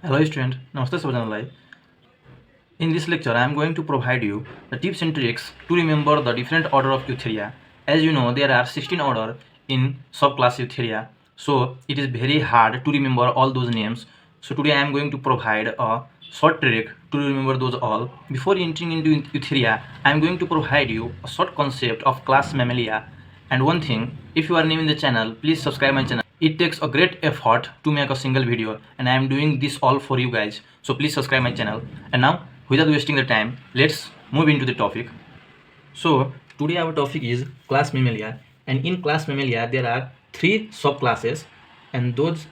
Hello student, Namaste Subhanallah. In this lecture, I am going to provide you the tips and tricks to remember the different order of Eutheria. As you know, there are 16 order in subclass Eutheria, so it is very hard to remember all those names. So today I am going to provide a short trick to remember those all. Before entering into Eutheria, I am going to provide you a short concept of class Mammalia. And one thing, if you are new in the channel, please subscribe my channel. It takes a great effort to make a single video and I am doing this all for you guys, so please subscribe my channel. And now, without wasting the time, let's move into the topic. So today our topic is class Mammalia, and in class Mammalia there are three subclasses, and those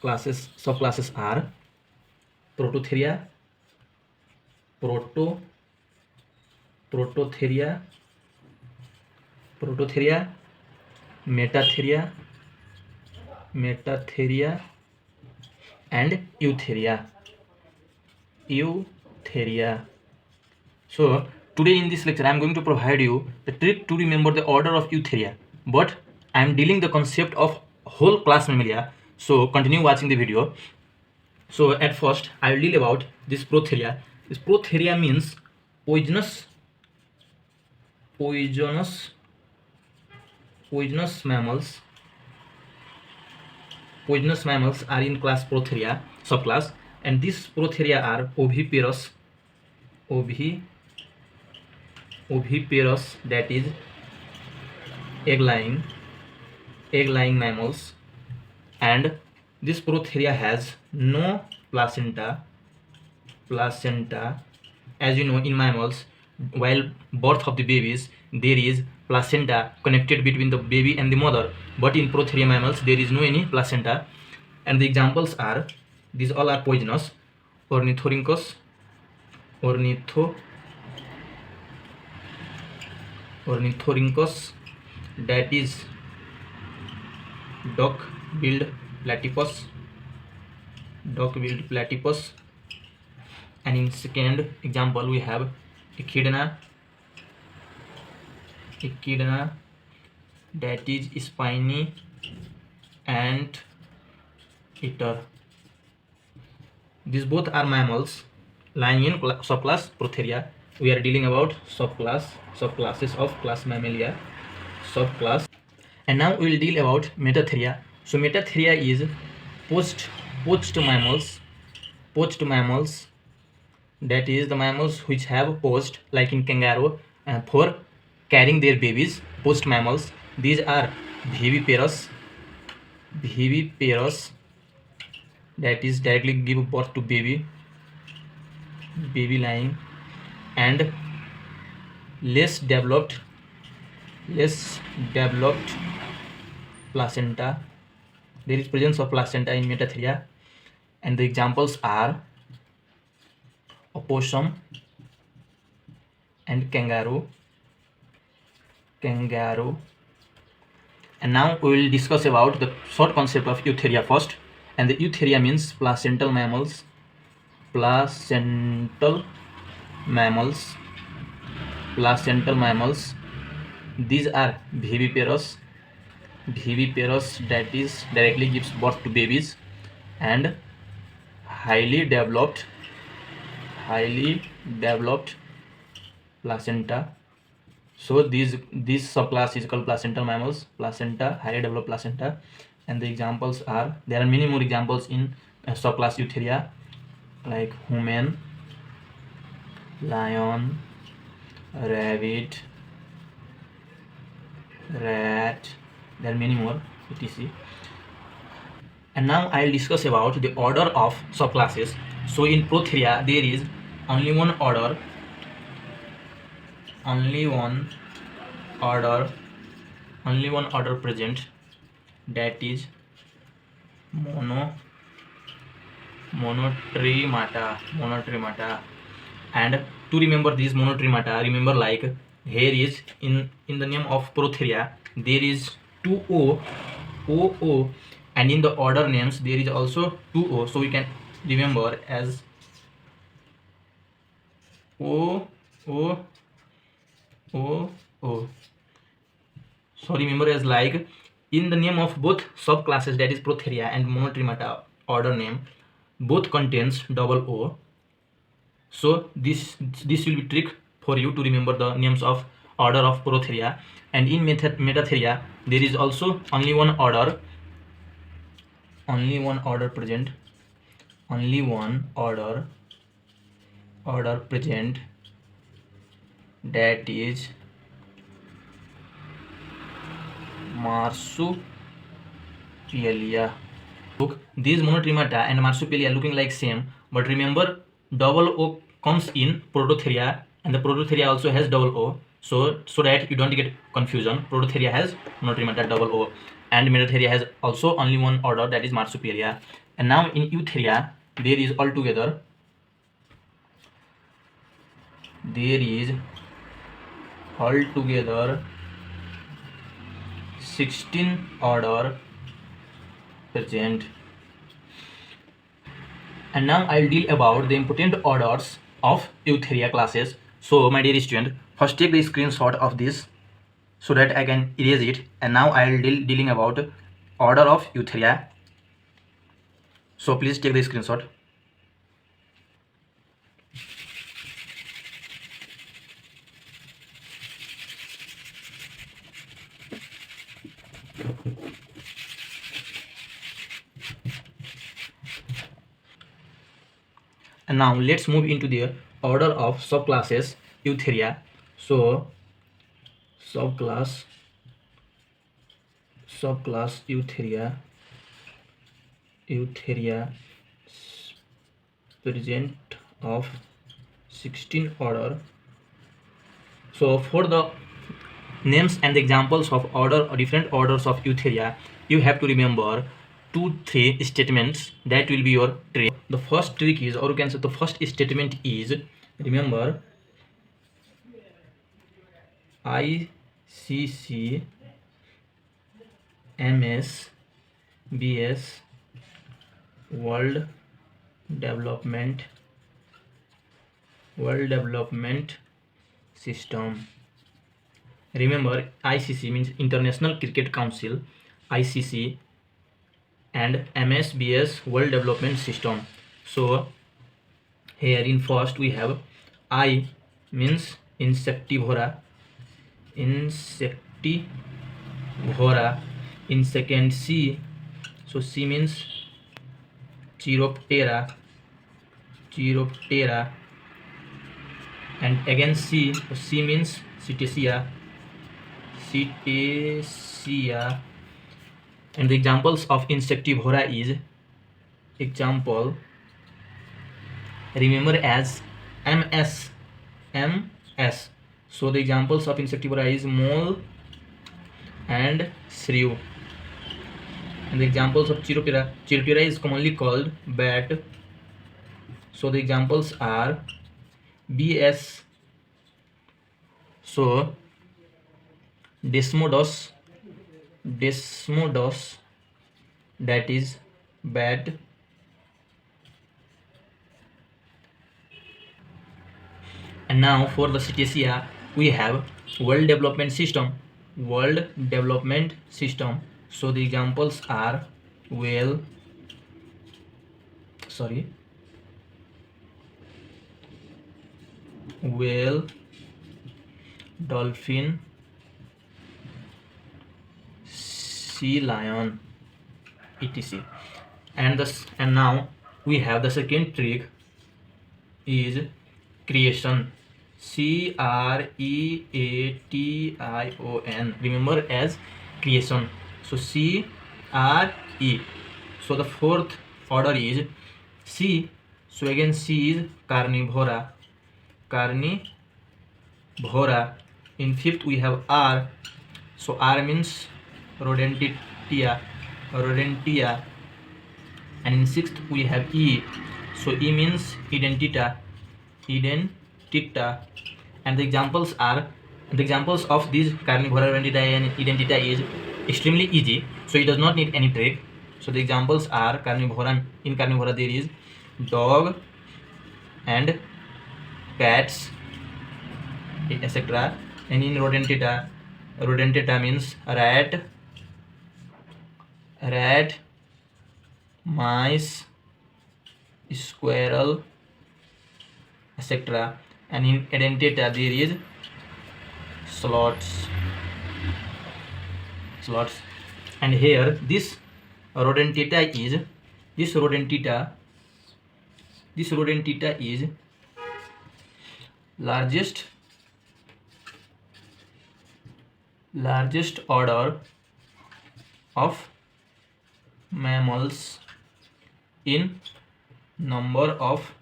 subclasses are Prototheria, Prototheria, Metatheria, and Eutheria. So today in this lecture I am going to provide you the trick to remember the order of Eutheria, but I am dealing the concept of whole class Mammalia, so continue watching the video. So at first I will deal about this Protheria. This Protheria means poisonous mammals. Poisonous mammals are in class Protheria subclass, and these Protheria are oviparous, that is egg-laying mammals, and this Protheria has no placenta. As you know, in mammals, while birth of the babies, there is placenta connected between the baby and the mother, but in Protheria mammals there is no any placenta. And the examples are, these all are poisonous: Ornithorhynchus, that is duck-billed platypus, and in second example we have Echidna, that is spiny ant eater. These both are mammals lying in subclass Protheria. We are dealing about subclasses of class Mammalia subclass. And now we will deal about Metatheria. So Metatheria is poached mammals, that is the mammals which have poached, like in kangaroo, for carrying their babies. Poached mammals, these are viviparous, that is directly give birth to baby lying, and less developed placenta. There is presence of placenta in Metatheria, and the examples are opossum and kangaroo. And now we will discuss about the short concept of Eutheria first. And the Eutheria means placental mammals. These are viviparous, that is directly gives birth to babies, and highly developed placenta. So this subclass is called placental mammals, highly developed placenta. And the examples are, there are many more examples in subclass Eutheria, like human, lion, rabbit, rat, there are many more, etc. And now I will discuss about the order of subclasses. So in Protheria there is only one order present, that is monotrimata. And to remember these monotrimata, remember, like here is in the name of Protheria there is 2 O, and in the order names there is also 2 O, so we can remember as O. So remember as like in the name of both subclasses, that is Protheria and Monotrimata order name, both contains double O. So this will be trick for you to remember the names of order of Protheria. And in Metatheria there is also only one order present, only one order present, that is Marsupialia. Look, these Monotremata and Marsupialia looking like same, but remember double O comes in Prototheria, and the Prototheria also has double O. So that you don't get confusion, Prototheria has Monotremata double O, and Metatheria has also only one order, that is Marsupialia. And now in Eutheria there is altogether 16 order present. And now I'll deal about the important orders of Eutheria classes. So my dear student, first take the screenshot of this so that I can erase it. And now I'll dealing about order of Eutheria. So please take the screenshot. And now let's move into the order of subclasses Eutheria. So subclass Eutheria present of 16 order. So for the names and the examples of order or different orders of Eutheria, you have to remember 2-3 statements. That will be your trick. The first trick is, or you can say the first statement is, remember ICC MS BS World Development System. Remember ICC means International Cricket Council, ICC, and MSBS World Development System. So here in first we have I means insectivora. In second C, so C means Chiroptera, and again C, so C means Cetacea, and the examples of insectivora is, example remember as MS. So the examples of insectivora is mole and shrew, and the examples of Chiroptera is commonly called bat. So the examples are BS, so Desmodus, that is bat. And now for the Cetacea we have World Development System. So the examples are whale, dolphin, sea lion, etc. And now we have the second trick is creation. CREATION, remember as creation. So CRE. So the fourth order is C. So again C is carnivora. In fifth we have R. So R means rodentia, and in sixth we have E. So E means identita, and the examples of these carnivora, rodentia, and identita is extremely easy, so it does not need any trick. So the examples are carnivora. In carnivora there is dog and cats, etc. And in rodentata means rat, mice, squirrel, etc. And in edentata there is sloths. And here this rodentata is largest order of mammals in number of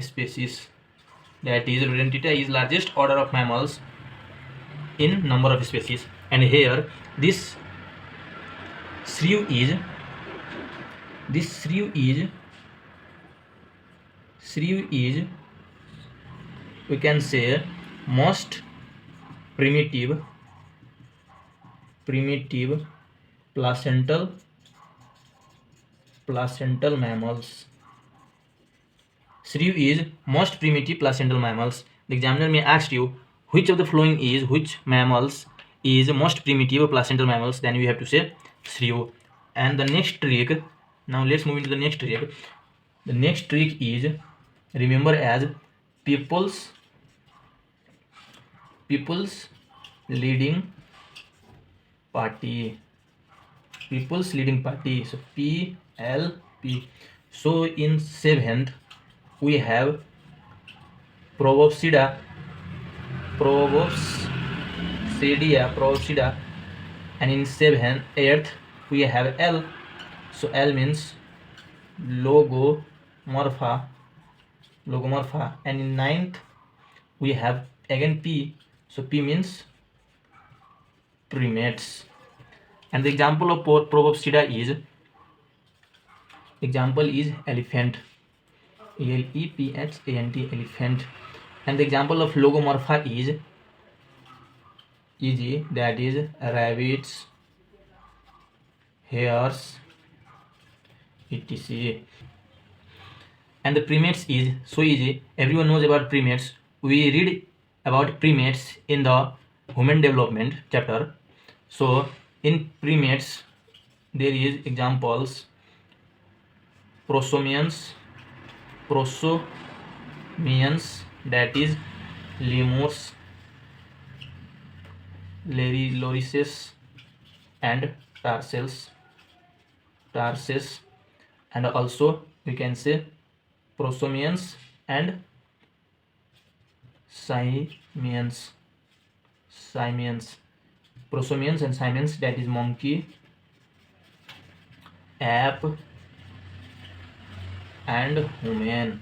species. That is, rodentata is largest order of mammals in number of species. And here this shrew is we can say most primitive placental mammals. Shrew is most primitive placental mammals. The examiner may ask you which of the following is which mammals is most primitive placental mammals, then you have to say shrew. And the next trick, now let's move into the next trick. The next trick is remember as people's leading party. So PLP. So in seventh we have Proboscidea, and in eighth we have L. So L means logomorpha, and in ninth we have again P. So P means primates. And the example of Proboscidea is elephant, ELEPHANT, elephant. And the example of logomorpha is that is rabbits, hares, etc. And the primates is so easy. Everyone knows about primates. We read about primates in the human development chapter. So in primates there is examples prosimians, that is lemurs, lorises, and tarses, and also we can say prosimians and simians. Prosimians and simians, that is monkey, ape, and human.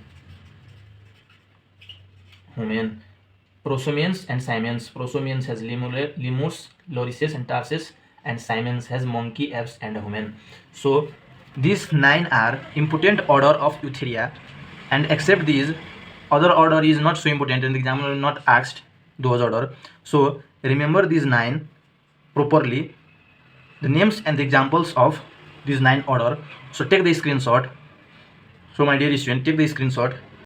Prosimians and simians. Prosimians has lemurs, lorises, and tarses, and simians has monkey, apes, and human. So these 9 are important order of Eutheria, and except these other order is not so important, and the examiner not asked those order. So remember these 9 properly, the names and the examples of these 9 order. So take the screenshot. So my dear student, take the screenshot